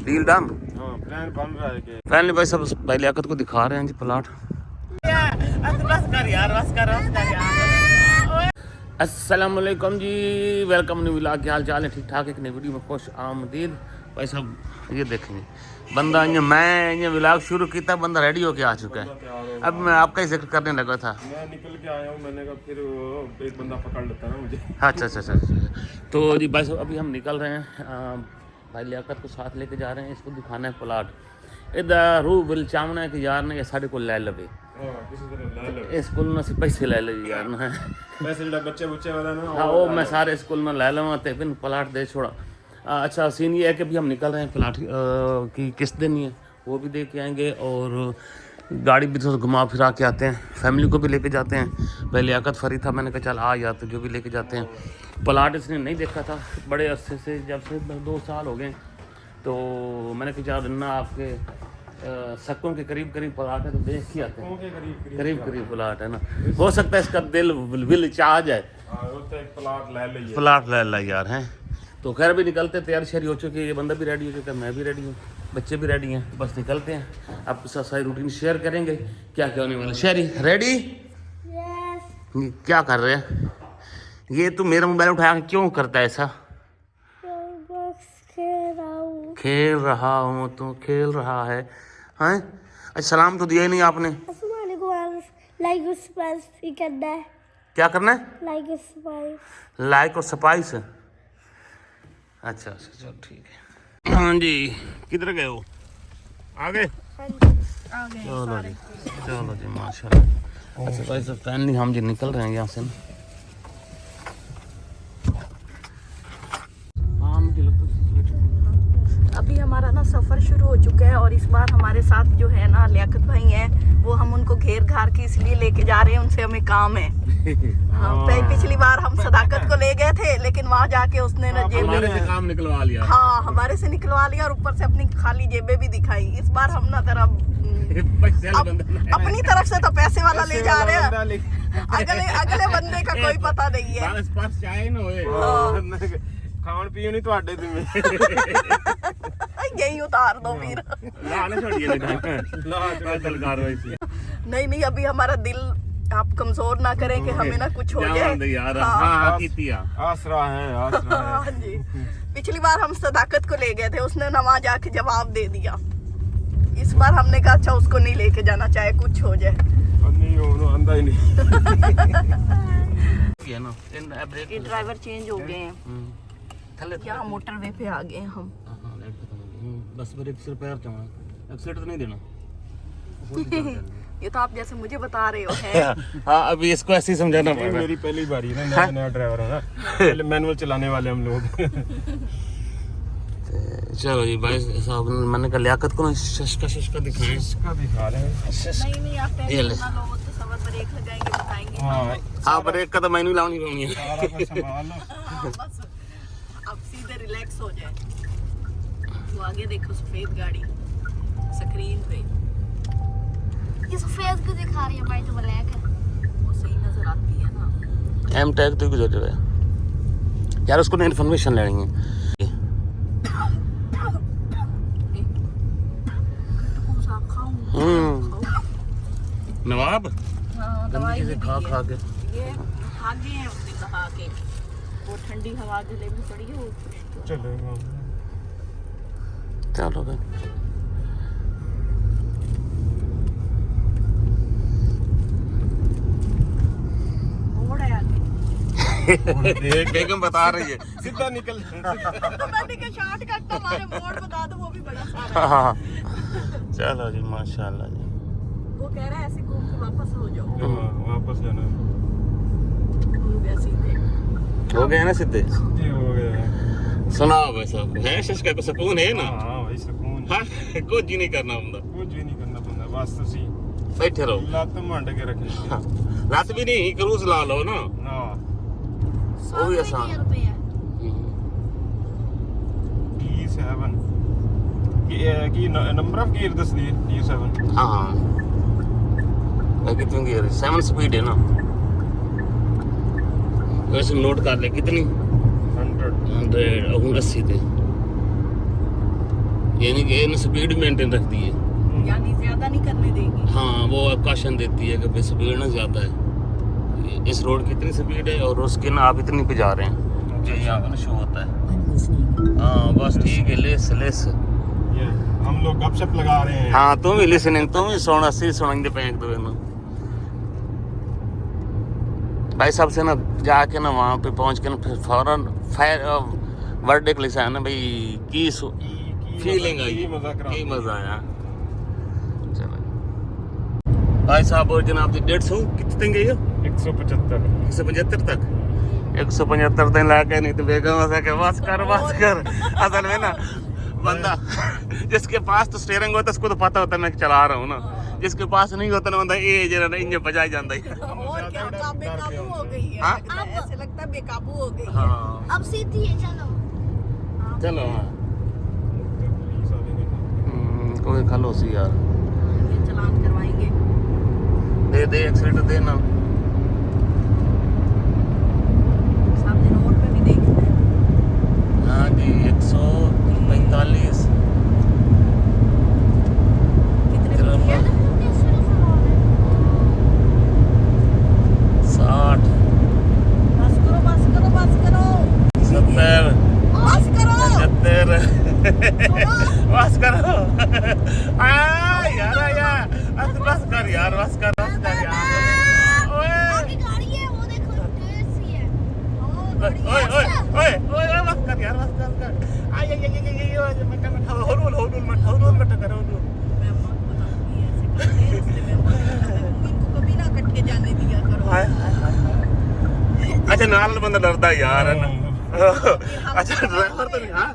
Deal done. Plan बन रहा है कि फाइनली भाई सब भाई लियाकत को दिखा रहे हैं जी प्लाट। अस्सलाम वालेकुम जी, वेलकम न्यू व्लॉग। क्या हाल चाल है? ठीक ठाक है कि नहीं? वीडियो में खुश आमदीद भाई साहब। ये देखेंगे बंदा मैं व्लॉग शुरू किया, बंदा रेडी होके आ चुका है। अब मैं आपका ही जिक्र करने लगा था। मैं निकल के आया हूँ, मैंने कहा फिर वो एक बंदा पकड़ लेता है ना मुझे। अच्छा। तो जी भाई साहब अभी हम निकल रहे हैं, भाई लियाकत को साथ लेके जा रहे हैं। इसको दिखाना है प्लाट। इधर रू बिल चावना है कि यार ने ये साढ़े को ले लवे स्कूल में से पैसे ले ले यार ना पैसे जो बच्चे वाला ना, हाँ वो मैं सारे स्कूल में ले लूँगा तो फिर प्लाट दे छोड़ा। अच्छा सीन ये है कि अभी हम निकल रहे हैं, प्लाट की किस्त देनी है, वो भी दे के आएंगे और गाड़ी भी थोड़ा घुमा फिरा के आते हैं, फैमिली को भी लेके जाते हैं। पहले लियाकत फरी था, मैंने कहा चल आ जाते जो भी लेके जाते हैं। प्लाट इसने नहीं देखा था बड़े अरसे से, जब से 2 साल हो गए। तो मैंने कहा चल ना आपके सक्कों के करीब प्लाट है तो देख ही आते हैं। करीब प्लाट है ना, हो सकता है इसका दिल चाह जाए प्लाट ले यार हैं। तो खैर भी निकलते, तैयारी शैयारी हो चुकी है, ये बंदा भी रेडी हो चुका है, मैं भी रेडी हूँ, बच्चे भी रेडी हैं। बस निकलते हैं, आपके साथ सारी रूटीन शेयर करेंगे क्या क्या होने वाला। शहरी रेडी? क्या कर रहे हैं? ये तू मेरा मोबाइल उठा के क्यों करता है ऐसा? खेल रहा हूँ तो खेल रहा है हैं? अच्छा सलाम तो दिया ही नहीं आपने। करना है, क्या करना है? लाइक और स्पाइस। अच्छा चलो ठीक है। हाँ जी, किधर गए हो? आ गए? चलो जी माशाल्लाह। अच्छा भाई सब फाइनली हम जी निकल रहे हैं यहाँ से। अभी हमारा ना सफ़र शुरू हो चुका है और इस बार हमारे साथ जो है ना लियाकत भाई हैं, वो हम उनको घेर घार के इसलिए लेके जा रहे हैं, उनसे हमें काम है। हाँ, पिछली बार हम सदाकत को ले गए थे, लेकिन वहाँ जाके उसने ना हमारे से काम निकलवा लिया। हाँ हमारे से निकलवा लिया और ऊपर से अपनी खाली जेबें भी दिखाई। इस बार हम ना तरफ अपनी तरफ से तो पैसे वाला ले जा रहे हैं, अगले बंदे का कोई पता नहीं है। खान पीन नहीं ਤੁਹਾਡੇ ਜਿਵੇਂ यही उतार दो फिर। नहीं अभी हमारा दिल आप कमजोर ना करें कि हमें ना कुछ हो जाए। आसरा है। हाँ जी, पिछली बार हम सदाकत को ले गए थे, उसने ना वहाँ जाके जवाब दे दिया। इस बार हमने कहा अच्छा उसको नहीं लेके जाना, चाहे कुछ हो जाए। नहीं हो आंदा ही नहीं। ये ड्राइवर चेंज हो गए हैं, यहाँ मोटरवे पे आ गए हम। बस ब्रेक सिर पैर चढ़ा, एक्सीलेटर नहीं देना। ये तो आप जैसे मुझे बता रहे हो है। हाँ अभी इसको ऐसे ही समझाना पड़ेगा। मेरी पहली बारी है ना, नया ड्राइवर है ना, पहले मैनुअल चलाने वाले हम लोग। चलो जी भाई साहब, मैंने कहा लियाकत को ना शशका दिखाएं। दिखा रहे हैं। नहीं आप टेंशन ना लो, तो सबर ब्रेक लगाएंगे बताएंगे। हाँ ब्रेक का तो मैनू लानी पड़नी है। सारा कुछ संभाल लो। बस अब सीधे रिलैक्स हो जाए। वो आगे देखो सफेद गाड़ी स्क्रीन पे, ये सफेद को दिखा रही है भाई, तो ब्लैक है, वो सही नजर आती है ना। एम टैग तो गुजर रहा है यार, उसको ना इन्फॉर्मेशन लेनी है। नवाब दवाई से खा के ये भागे हैं उसने कहा के वो ठंडी हवा गले में पड़ी है वो। चलो भाई बेगम बता रही है सीधा निकल। मैंने कहा शॉर्टकट हमारे मोड़ बता दो, वो भी बड़ा सारा। हाँ चलो जी माशाल्लाह जी। वो कह रहा है ऐसे घूम के वापस हो जाओ। वापस जाना हो गए ना सीधे हो गया। सुनाओ भाई साहब, है शशका को सुकून है ना? हाँ भाई सुकून। हाँ कुछ ही नहीं करना ਹੁੰਦਾ, कुछ भी नहीं करना पड़ता, बस ਤੁਸੀਂ बैठे रहो, ਲੱਤ ਮੰਡ ਕੇ ਰੱਖਣੀ। रात भी नहीं क्रूज ला लो ना, वो भी आसान। T7 की नंबर ऑफ गियर दस लिए T7। हाँ कितनी गियर? 7 स्पीड है ना। वैसे नोट कर ले कितनी 100 80 थे यानी कि इन स्पीड मेंटेन रखती है। यानी ज्यादा नहीं करने देगी। हाँ, वो कॉशन देती है कि भाई स्पीड ना ज़्यादा है, इस रोड की इतनी स्पीड है और उसके ना आप इतनी पे जा रहे हैं, जो यहाँ पर शो होता है। हाँ बस ठीक है, लेस लेस। ये हम लोग गपशप लगा रहे हैं। हाँ तुम भी लिसनिंग, तुम भी सोना सी सुनेंगे पे एक दो ना भाई साहब से ना जाके ना वहाँ पे पहुँच के ना फिर फौरन फायर बर्थडे के लिए ना भाई की फीलिंग आई, की मजा आया। चलो भाई साहब और जनाब जी 150 कितने देंगे ये 175 तक 175 दिन ला के नहीं तो बेगम ऐसा के बस कर असल में ना बंदा जिसके पास तो स्टीयरिंग होता है उसको तो पता होता है मैं चला रहा हूँ ना, जिसके पास नहीं होता ना बंदा ये जरा इंजन बजाई जाता है। और क्या बेकाबू हो गई है, हाँ? ऐसे लगता है बेकाबू हो गई है। हाँ अब सीधी है, चलो। चलो हाँ कोई खलोसी यार ये चालान करवाएंगे। दे एक्सीलेटर दे ना। सामने रोड पे भी देख रहे हैं। हाँ जी 145 कितने की है? 60 बस करो बस करो बस करो 70 बस करो 75 सुनो। बस करो यार बस कर यार बस कर यार। आगे गाड़ी है, वो देखो, तेज सी है। ओए बस कर यार बस कर आई मत होल मत करो। मैं मत बताऊंगी ऐसे करते हैं, इसलिए मैं मत बताऊंगी। इनको कभी ना कट के जाने दिया करो। अच्छा नाल बंदा डरता है यार। अच्छा ड्राइवर तो नहीं। हाँ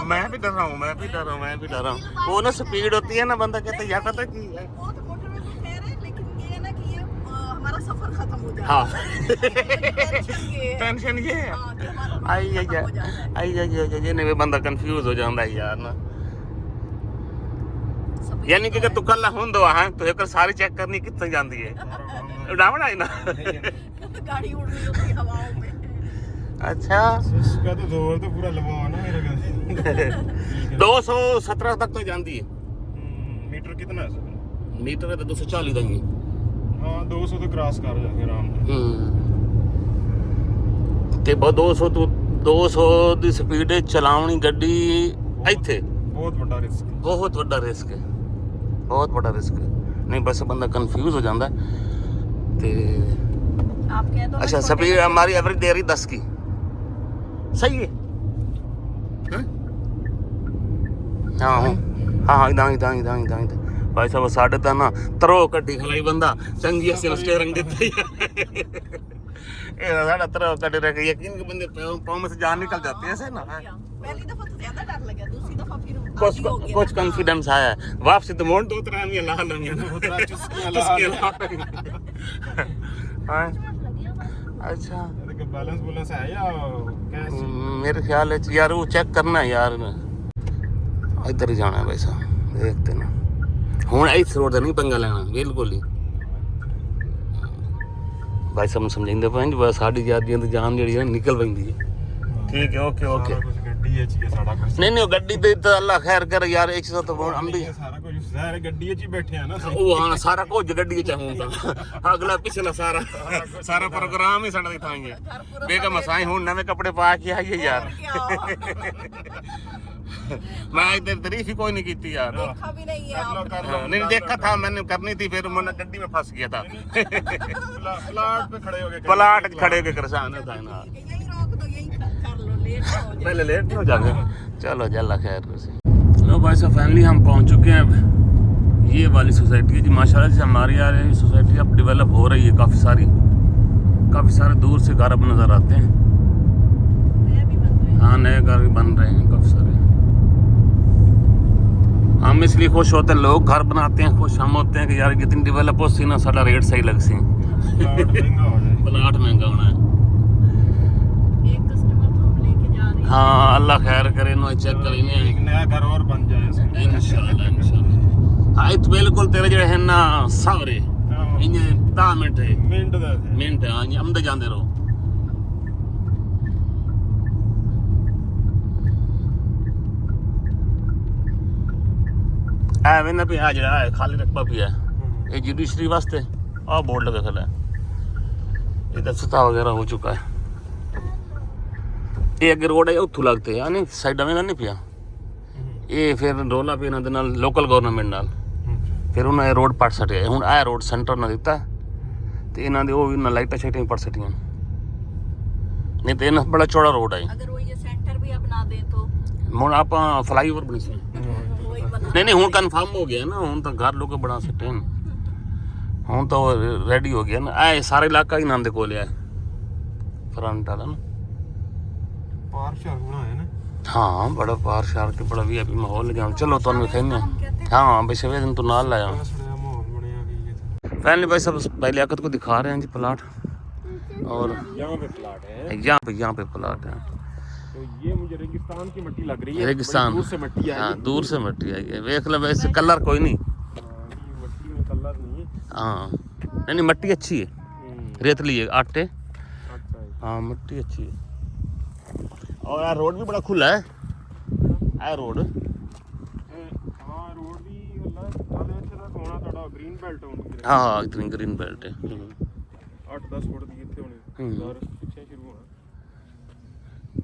मैं भी डर रहा हूँ वो ना स्पीड होती है ना बंदा कहता है यार पता की है। वो तो मोटर में तो खैर है, लेकिन ये है ना कि ये हमारा सफर खत्म हो जाए। हाँ टेंशन ये है। टेंशन ये है। हाँ, कि हमारा सफर खत्म हो जाता है। आई नहीं बंदा कंफ्यूज हो जाता है यार ना। सब यानी कि तू कल हुन दो हाँ तो एक सारी चेक करनी कितने जाती है डावण आई ना। गाड़ी उड़ रही होती है हवाओं में। अच्छा इसका तो जोर तो पूरा लगाओ ना मेरे को। 217 तक तो जाती है। मीटर कितना है सर? मीटर है तो 240 देंगे। हाँ 200 तो क्रॉस कर जाएंगे आराम से। ਤੇ 200 ਦੀ ਸਪੀਡ ਚਲਾਉਣੀ ਗੱਡੀ ਇੱਥੇ ਬਹੁਤ ਵੱਡਾ ਰਿਸਕ ਹੈ। ਬਹੁਤ ਵੱਡਾ ਰਿਸਕ ਹੈ, ਬਹੁਤ ਵੱਡਾ ਰਿਸਕ ਹੈ। ਨਹੀਂ ਬਸ ਬੰਦਾ ਕੰਫਿਊਜ਼ ਹੋ ਜਾਂਦਾ ਤੇ आप कह दो ना अच्छा छोटे स्पीड हमारी एवरेज दे रही 10 की सही है। हाँ हाँ इधर भाई साहब साढ़े ਤਾਂ ਨਾ ਤਰੋ ਕੱਢੀ ਖਲਾਈ ਬੰਦਾ ਚੰਗੀ ਅਸਲ ਸਟੀਅਰਿੰਗ ਦਿੱਤੀ ਇਹ ਸਾਡਾ ਤਰੋ ਕੱਢ ਰਿਹਾ ਯਕੀਨ ਕਿ ਬੰਦੇ ਪਾਉ में से जान निकल जाते हैं ऐसे ना। पहली दफा तो ज्यादा डर लगा, दूसरी दफा फिर आदी हो गया। कुछ कॉन्फिडेंस आया है वापसी तो मोड़ दो तरह में ला लूंगी हाँ अच्छा ਇਹਦਾ बैलेंस है या कैश? मेरे ख्याल है यार वो चेक करना है यार इधर ही जाना है भाई साहब देखते ना ਹੁਣ ਇਸ ਰੋਡ ਦਾ ਨਹੀਂ ਪੰਗਾ ਲੈਣਾ ਬਿਲਕੁਲ ਹੀ ਭਾਈ ਸਾਹਿਬ ਨੂੰ ਸਮਝਾਉਂਦੇ ਪਏ ਜੀ ਬਸ ਸਾਡੀ ਯਾਦੀਆਂ ਦੀ ਜਾਨ ਜਿਹੜੀ ਹੈ ਨਿਕਲ ਪੈਂਦੀ ਹੈ। ਠੀਕ ਹੈ ਓਕੇ ਸਾਰਾ ਕੁਝ ਗੱਡੀ ਵਿੱਚ ਹੀ ਹੈ ਸਾਡਾ ਕੁਝ। ਨਹੀਂ ਉਹ ਗੱਡੀ ਤੇ ਤਾਂ ਅੱਲਾ ਖੈਰ ਕਰ ਯਾਰ ਇੱਕ ਸੌ ਤਾਂ ਹਮ ਵੀ ਸਾਰਾ ਕੁਝ ਸਾਰੇ ਗੱਡੀ ਵਿੱਚ ਹੀ ਬੈਠੇ ਆ ਨਾ। ਉਹ ਹਾਂ ਸਾਰਾ ਕੁਝ ਗੱਡੀ ਚ ਹੁਣ ਤਾਂ ਅਗਲਾ ਪਿਛਲਾ ਸਾਰਾ ਪ੍ਰੋਗਰਾਮ ਹੀ ਸਾਡਾ ਦਿਖਾਏਂਗੇ ਬੇਗਮ ਸਾਈ ਹੁਣ ਨਵੇਂ ਕੱਪੜੇ ਪਾ ਕੇ ਆਈਏ ਯਾਰ। मैं इधर तारीफ ही कोई नहीं की थी यार। देखा भी नहीं है आपने। नहीं देखा था मैंने करनी थी फिर मैंने गड्डी में फंस गया था। प्लाट पे खड़े हो गए प्लाट खड़े होके परेशान था ना। यही रोक दो, यही कर लो, लेट ना हो जाए। पहले लेट नहीं हो जाएगा। चलो जल्ला खैर से लो भाई साहब फाइनली हम पहुंच चुके हैं अब ये वाली सोसाइटी है जी। माशाल्लाह से हमारी यार ये सोसाइटी अब डेवलप हो रही है काफ़ी सारे दूर से घर अब नज़र आते हैं। नया भी बन रहे हैं। हाँ नए घर भी बन रहे हैं काफ़ी सारे। हम इसलिए खुश होते हैं लोग घर बनाते हैं खुश हम होते हैं कि यार कितनी डेवलप हो सी ना सारा रेट सही लग सी प्लाट महंगा होना है। एक कस्टमर तो हम लेके जा रहे हैं। हाँ अल्लाह खैर करे ना चेक करेंगे एक नया घर और बन जाए इसमें। इंशाल्लाह हाँ तो बिल्कुल तेरे जो है ना सारे इन्हें 10 मिनट है मिनट हाँ आमदे जाते रहो। ਐਵੇਂ ਨਾ ਵੀ ਆ ਜਿਹੜਾ ਹੈ ਖਾਲੀ ਰਕਬਾ ਵੀ ਹੈ ਇਹ ਜੁਡੀਸ਼ਰੀ ਵਾਸਤੇ ਆਹ ਬੋਰਡ लगा खड़ा है इधर सुता वगैरह हो चुका है ये अगे रोड है उत्थों लगते है नहीं साइडा में नहीं पिया ये फिर रोला पे इन्होंने नाल लोकल गवर्नमेंट नाल फिर उन्हें रोड पट सटे हुण आ रोड सेंटर ना दिता ते इन्हां दे ओह ना लाइटां शाइटां पट सटियां नहीं तो इन्हां बड़ा चौड़ा रोड है अगर वो ये सेंटर भी अब ना दे तो हुण आपां फ्लाईओवर बनी सी नहीं हुण कन्फर्म हो गया ना हुण तो घर लोग बना सकते हैं हुण तो रेडी हो गया ना ए सारा इलाका ही नाम दे कोल है फ्रंट वाला ना पार्क शार्क बनाया ना हाँ बड़ा पार शार के बड़ा वीआईपी माहौल लगा चलो तो कहने हाँ भाई सवेरे दिन तो नाल लाया सड़ा माहौल बनया कि फैमिली भाई सब भाई लियाकत को दिखा रहे हैं जी प्लाट और यहाँ पे प्लाट है यहाँ पे प्लाट है तो ये मुझे रेगिस्तान की मिट्टी लग रही है रेगिस्तान बड़ी दूर से मिट्टी आई हाँ दूर से मिट्टी आई है देख लो वैसे कलर कोई नहीं मिट्टी में कलर नहीं है हाँ नहीं मिट्टी अच्छी है रेतली है आटे अच्छा है। हाँ मिट्टी अच्छी है और यार रोड भी बड़ा खुला है आ रोड हाँ रोड भी अल्लाह नाले इत्थे तक होना थोड़ा ग्रीन बेल्ट होनी हाँ इतनी ग्रीन बेल्ट है 8-10 फुट दी इत्थे होनी और पिछे शुरू होना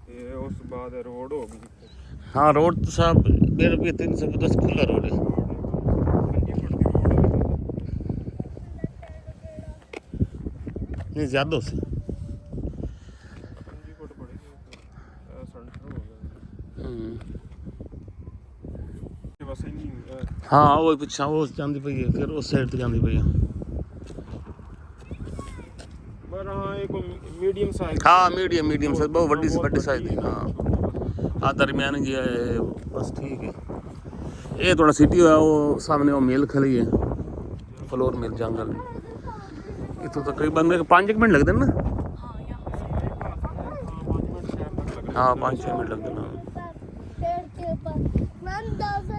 ते उस बाद रोड हो गई हाँ रोड तो साहब मेरे भी 310 खुला रोड है 5 फुट की रोड है नहीं ज़्यादा से 5 फुट पड़ेगी सेंटर हो गया बस ही नहीं हाँ वो पिछा वो जाती पई है फिर उस साइड जाती पई है पर हाँ एक मीडियम साइज हाँ मीडियम साइज बहुत बड़ी साइज थी हाँ हाँ दरमियान जी है बस ठीक है ये थोड़ा सिटी है वो सामने वो मिल खड़ी है फ्लोर मिल जंगल इतो तकरीबन 5 मिनट लगते ना हाँ 5-6 मिनट लगते ना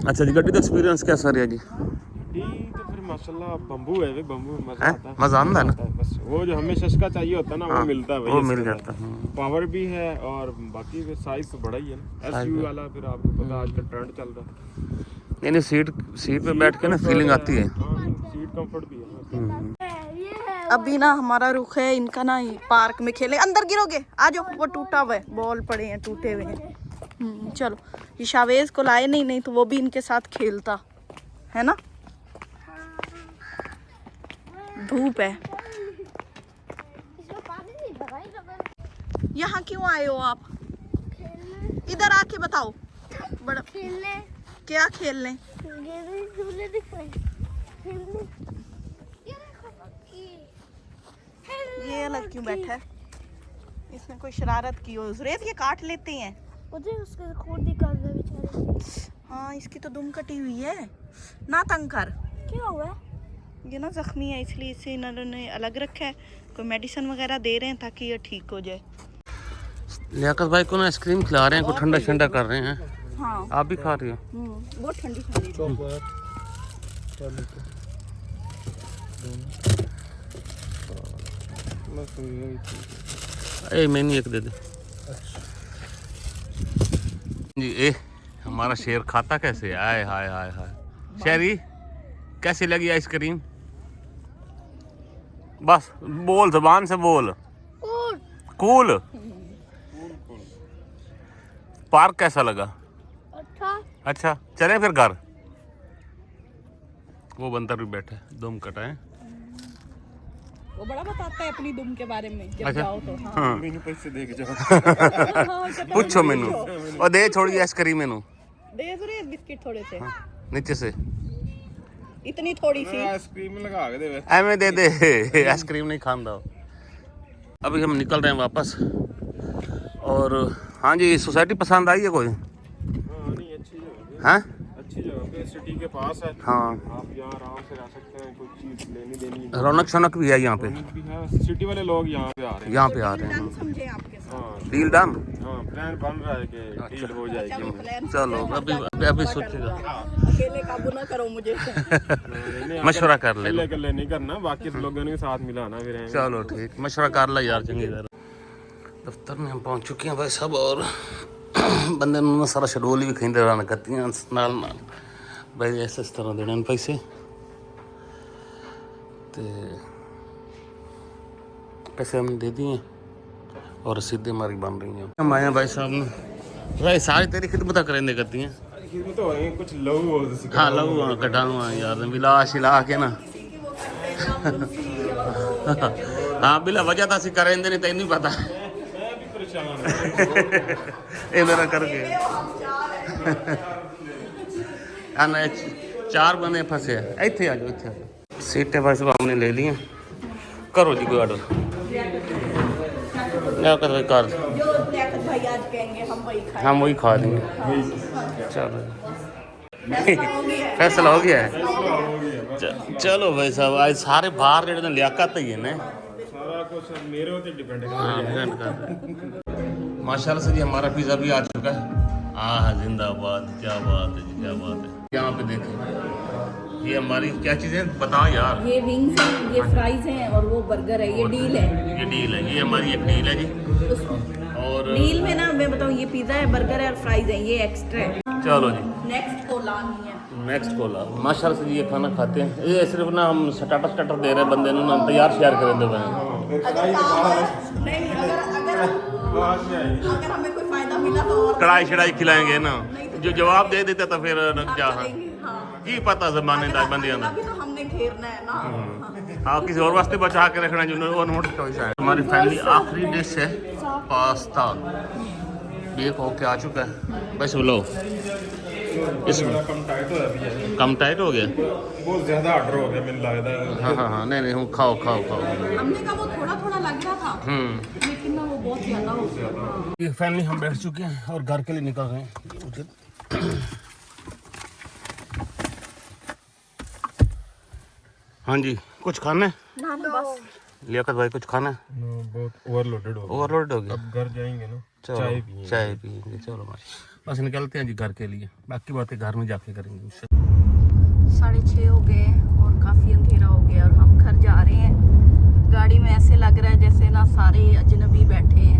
अच्छा जी गड्डी का एक्सपीरियंस कैसा रहा जी तो फिर माशाल्लाह बम्बू है वे बम्बू में मजा आता है मज़ा आता है ना बस वो जो हमें सस्ता चाहिए होता है ना वो मिलता है वो मिल जाता है पावर भी है और बाकी साइज तो बड़ा ही है ना एसयूवी वाला फिर आपको पता आजकल ट्रेंड चल रहा है यानी सीट पे बैठ के ना फीलिंग आती है सीट कंफर्ट भी है अभी ना हमारा रुख है इनका ना पार्क में खेले अंदर गिरोगे आ जाओ वो टूटा हुआ है बॉल पड़े हैं टूटे हुए हैं चलो ये शावेज को लाए नहीं तो वो भी इनके साथ खेलता है ना धूप है यहाँ क्यों आए हो आप इधर आके बताओ बड़ा खेलने क्या खेलने झूले दिख रहे खेलने ये अलग क्यों बैठा है इसने कोई शरारत की हो रेत ये काट लेते हैं मुझे उसके खून निकाल रहे बेचारे हाँ इसकी तो दुम कटी हुई है ना तंग कर क्या हुआ ये ना जख्मी है इसलिए इसे इन्होंने अलग रखा है कोई मेडिसिन वगैरह दे रहे हैं ताकि ये ठीक हो जाए लियाकत भाई को ना आइसक्रीम खिला रहे हैं कुछ ठंडा ठंडा कर रहे हैं हाँ आप भी खा रही हो बहुत ठंडी ठंडी ए मैंने एक दे दे जी ए हमारा शेर खाता कैसे आए हाय हाय हाय शेरी कैसी लगी आइसक्रीम बस बोल जबान से बोल कूल पार्क कैसा लगा अच्छा चलें फिर घर वो बंदर भी बैठा है दुम कटा है वो बड़ा बताता है अपनी दुम के बारे में जब अच्छा जाओ तो हाँ मैंने पैसे देख जाओ पूछो मेनू और दे छोड़ी आइसक्रीम मेनू दे दो रे बिस्किट थोड़े से नीचे से इतनी थोड़ी सी आइसक्रीम लगा के दे एवं दे दे आइसक्रीम नहीं खांदा अभी हम निकल रहे हैं वापस और हाँ जी सोसाइटी पसंद आई है कोई हाँ नहीं अच्छी जगह हैं अच्छी जगह पे सिटी के पास है हाँ आप यहाँ आराम से रह सकते हैं कोई चीज लेनी देनी रौनक शौनक भी है यहाँ पे भी है सिटी वाले लोग यहाँ पे आ रहे हैं यहाँ पे आ रहे हैं समझे आपके साथ हाँ डील डन हाँ प्लान बन रहा है कि डील हो जाएगी चलो अभी सोचेगा अकेले काबू ना करो मुझे मशवरा कर ले अकेले नहीं करना बाकी लोगों के साथ मिलाना फिर चलो ठीक मशवरा कर ला यार चंगी तरह दफ्तर में हम पहुंच चुके हैं भाई सब और बंदे ने सारा शेड्यूल भी खींचते रहना करती हैं नाल भाई ऐसे इस तरह देने पैसे तो पैसे हमने दे दिए और रसीदें हमारी बन रही हैं। हम आए हैं भाई साहब ने भाई सारी तेरी खिदमत करेंगे करती हैं। खिदमत हो रही है, कुछ लहू हाँ लहू हाँ कटाणु हाँ यार मिला शिला के ना हाँ बिला वजह तो असं करेंगे नहीं तेन नहीं पता मैं भी परेशान ये मेरा करके आना 4 बंदे फंसे हैं इतने आ जाओ इतने आ जाओ सीटें भाई साहब हमने ले ली हैं करो जी कोई ऑर्डर कर जो लियाकत भाई आज कहेंगे हम वही खाएंगे। हम वही खा लेंगे चलो फैसला हो गया है चलो भाई साहब आज सारे बाहर जेडे लियाकत ही है ना सारा कुछ मेरे ऊपर डिपेंड हाँ डिपेंड कर माशाल्लाह से जी हमारा पिज़्ज़ा भी आ चुका है। हाँ जिंदाबाद क्या बात है जी क्या बात है। यहाँ पे देखें ये हमारी क्या चीज़ें बताओ यार। ये विंग्स हैं, ये फ्राइज हैं और वो बर्गर है, ये डील है। ये डील है, ये हमारी एक डील है जी। और डील में ना मैं बताऊँ ये पिज़्ज़ा है, बर्गर है और फ्राइज है, ये एक्स्ट्रा है। चलो जी नेक्स्ट कोला नहीं है। नेक्स्ट कोला माशाल्लाह से जी ये खाना खाते हैं। ये सिर्फ ना हम स्टार्टर दे रहे हैं बंदे ने ना तैयार शेयर कर दे अगर हमें कोई फायदा मिला तो और कढ़ाई शढ़ाई खिलाएंगे ना जो जवाब दे देते तो फिर क्या की पता जमाने दार बंदियां दा अभी तो हमने घेरना है ना। हाँ किसी और वास्ते बचा के रखना जो वो नोट चॉइस है। हमारी फैमिली आखिरी डिश है पास्ता बेक होके आ चुका है बस लो इसमें कम टाइट हो गया बहुत ज्यादा ऑर्डर हो गया मैंने लगता है। हाँ नहीं हम खाओ हमने कहा वो थोड़ा थोड़ा लग रहा था लेकिन ना वो बहुत ज्यादा हो गया। ये फैमिली हम बैठ चुके हैं और घर के लिए निकल रहे हैं। हाँ जी कुछ खाना है ना बस लियाकत भाई कुछ खाना है बहुत ओवरलोडेड हो गया अब घर जाएंगे ना चलो चाय पियेंगे चलो बस निकलते हैं जी घर के लिए बाकी बातें घर में जाके करेंगे। 6:30 हो गए और काफी अंधेरा हो गया और हम घर जा रहे हैं। गाड़ी में ऐसे लग रहा है जैसे ना सारे अजनबी बैठे हैं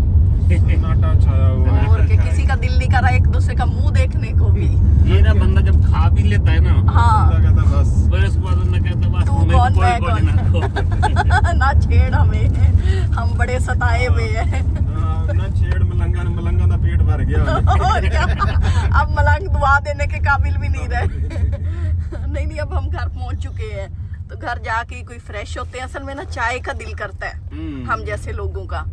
सन्नाटा छाया हुआ है और के किसी का दिल नहीं कर रहा एक दूसरे का मुंह देखने को भी। ये ना बंदा जब खा भी लेता है ना हाँ कहता बस फिर उसके बाद बंदा कहता बस तू तुम्हें कौन कोई मैं बोझ ना कौन ना छेड़ हमें हम बड़े सताए हुए हैं। ना छेड़ मलंगा का पेट भर गया और क्या अब मलंग दुआ देने के काबिल भी नहीं रहे। नहीं अब हम घर पहुंच चुके हैं तो घर जाके कोई फ्रेश होते हैं। असल में ना चाय का दिल करता है हम जैसे लोगों का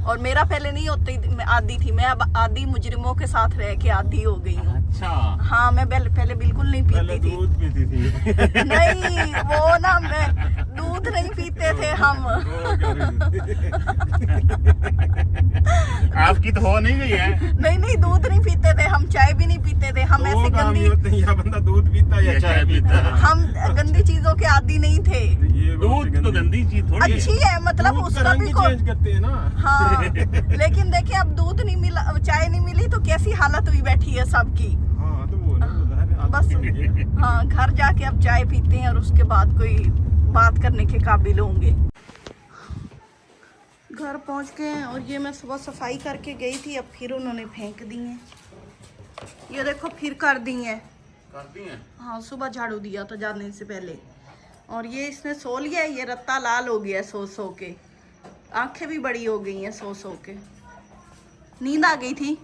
और मेरा पहले नहीं होती मैं आदी थी मैं अब आदी मुजरिमों के साथ रह के आदी हो गई हूँ। अच्छा हाँ मैं पहले बिल्कुल नहीं पीती थी दूध पीती थी नहीं वो ना मैं दूध नहीं पीते थे हम आपकी तो हो नहीं गई है नहीं दूध नहीं पीते थे हम चाय भी नहीं पीते थे हम ऐसे गंदी या बंदा दूध पीता या चाय पीता हम गंदी चीजों के आदी नहीं थे। दूध तो गंदी चीज थोड़ी है अच्छी है मतलब उसका भी चेंज करते हैं ना हाँ लेकिन देखिए अब दूध नहीं मिला चाय नहीं मिली तो कैसी हालत हुई बैठी है सबकी। हाँ तो वो ना बस हाँ घर जाके अब चाय पीते हैं और उसके बाद कोई बात करने के काबिल होंगे। घर पहुंच गए हैं और ये मैं सुबह सफाई करके गई थी अब फिर उन्होंने फेंक दी हैं। ये देखो फिर कर दी हैं हाँ सुबह झाड़ू दिया तो जाने से पहले और ये इसने सो लिया है। ये रत्ता लाल हो गया है सो के आंखें भी बड़ी हो गई हैं सो के नींद आ गई थी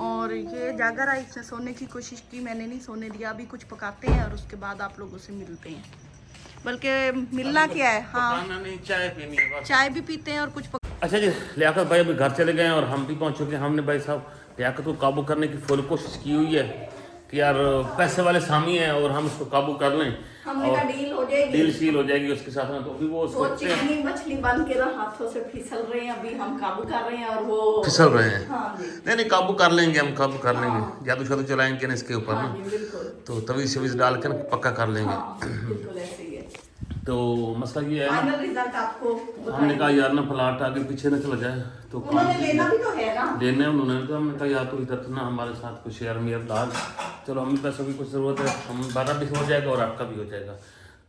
और ये जागा रहा इसने सोने की कोशिश की मैंने नहीं सोने दिया। अभी कुछ पकाते हैं और उसके बाद आप लोगों से मिलते हैं बल्कि मिलना क्या है हाँ नहीं चाय पीनी है बस। चाय भी पीते हैं और कुछ अच्छा जी लियाकत भाई अभी घर चले गए हैं और हम भी पहुंच चुके हैं। हमने भाई साहब लियाकत को काबू करने की फुल कोशिश की हुई है कि यार पैसे वाले सामी हैं और हम उसको काबू कर लें और डील शील हो जाएगी उसके साथ में। तो अभी वो सोचते हैं मछली बन के ना हाथों से फिसल रहे हैं अभी हम काबू कर रहे हैं और वो फिसल रहे हैं हाँ नहीं काबू कर लेंगे हम काबू कर लेंगे जादू शादू चलाएंगे ना इसके ऊपर ना तो तभी शवीज डाल के ना पक्का कर लेंगे। तो मसला ये है ना हमने कहा यार ना प्लाट आगे पीछे ना चला जाए तो लेना भी तो है ना लेने उन्होंने तो हमने कहा यार तो इधर ना हमारे साथ कुछ शेयर मेयर डाल चलो हमें पैसों की कुछ ज़रूरत है हम बारा भी हो जाएगा और आपका भी हो जाएगा।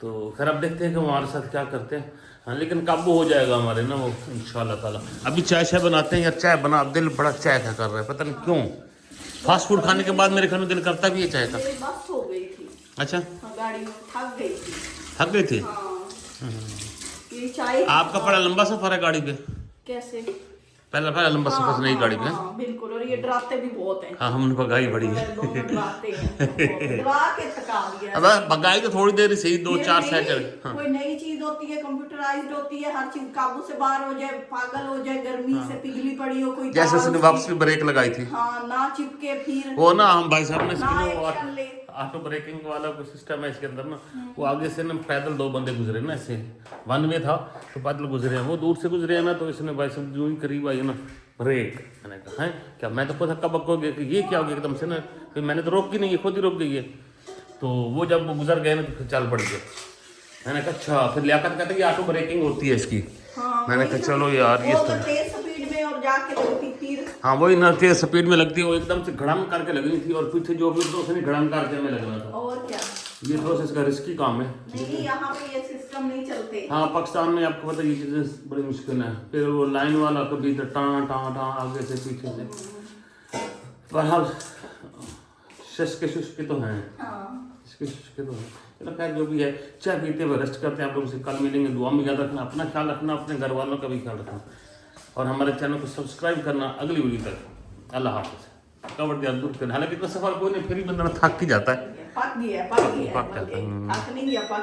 तो फिर अब देखते हैं कि हमारे साथ क्या करते हैं। हाँ लेकिन काबू हो जाएगा हमारे ना वो इंशाल्लाह ताला। अभी चाय बनाते हैं यार चाय बना दिल बड़ा चाय का कर रहा है पता नहीं क्यों। फास्ट फूड खाने के बाद मेरे घर में दिल करता भी है चाय का। अच्छा, गाड़ी में थक गई थी। थक गए थे। ये चाय आपका बड़ा लंबा सफर है गाड़ी पे, कैसे? पहला लंबा सफर नई गाड़ी पे। हाँ, बिल्कुल। और ये डराते भी बहुत हैं। हाँ, हमने भगाई बड़ी है। दोनों डराते हैं, डरा के थका दिया। अब भगाई तो थोड़ी देर ही सही, 2-4 नहीं, सेकंड। हाँ। कोई नई चीज होती है, कंप्यूटराइज्ड होती है, हर चीज काबू से बाहर हो जाए, पागल हो जाए, गर्मी से पिघली पड़ी हो कोई, जैसे तार उसने उसकी- वापस भी ब्रेक लगाई थी। हाँ, ना चिपके फिर वो ना हम भाई साहब ने ना इसकी एक्शन ले। ऑटो ब्रेकिंग वाला कोई सिस्टम है इसके अंदर ना, वो आगे से ना पैदल 2 बंदे गुजरे ना, ऐसे 1 वे था तो पैदल गुजरे हैं, वो दूर से गुजरे हैं ना, तो इसने भाई साहब जो ही करीब आई ना ब्रेक, मैंने कहा है क्या, मैं तो खुद हक्का बक्का हो गया कि ये क्या हो गया एकदम से ना, फिर मैंने तो रोकी नहीं है, खुद ही रोक गई है। तो वो जब वो गुजर गए ना तो फिर चल पड़ गए। मैंने कहा अच्छा, फिर लियाकत कहते कि ऑटो ब्रेकिंग होती है इसकी। हाँ, मैंने कहा चलो यार ये वो तो तेज स्पीड में और जाके लगती फिर। हाँ वही ना, तेज स्पीड में लगती है, वो एकदम से घड़म करके लग रही थी, और पीछे जो भी तो उसने घड़म करके हमें लग रहा था। और क्या, ये थोड़ा सा इसका रिस्की काम है। नहीं यहाँ पे ये सिस्टम नहीं चलते। हाँ, पाकिस्तान में आपको पता है ये चीज़ें बड़ी मुश्किल है। फिर वो लाइन वाला कभी इधर टाँ टाँ टाँ आगे से पीछे से, बहरहाल शुष्क तो हैं, शुष्क तो हैं। चलो खैर जो भी है, चाय पीते हुए रेस्ट करते हैं। आप लोगों से कल मिलेंगे, दुआ में याद रखना, अपना ख्याल रखना, अपने घर वालों का भी ख्याल रखना, और हमारे चैनल को सब्सक्राइब करना। अगली वीडियो तक अल्लाह हाफ़िज़। कवर दिया दूर करना, हालांकि इतना सफर कोई नहीं, फिर भी बंदा थक ही जाता है। पक गया, थक नहीं गया, पक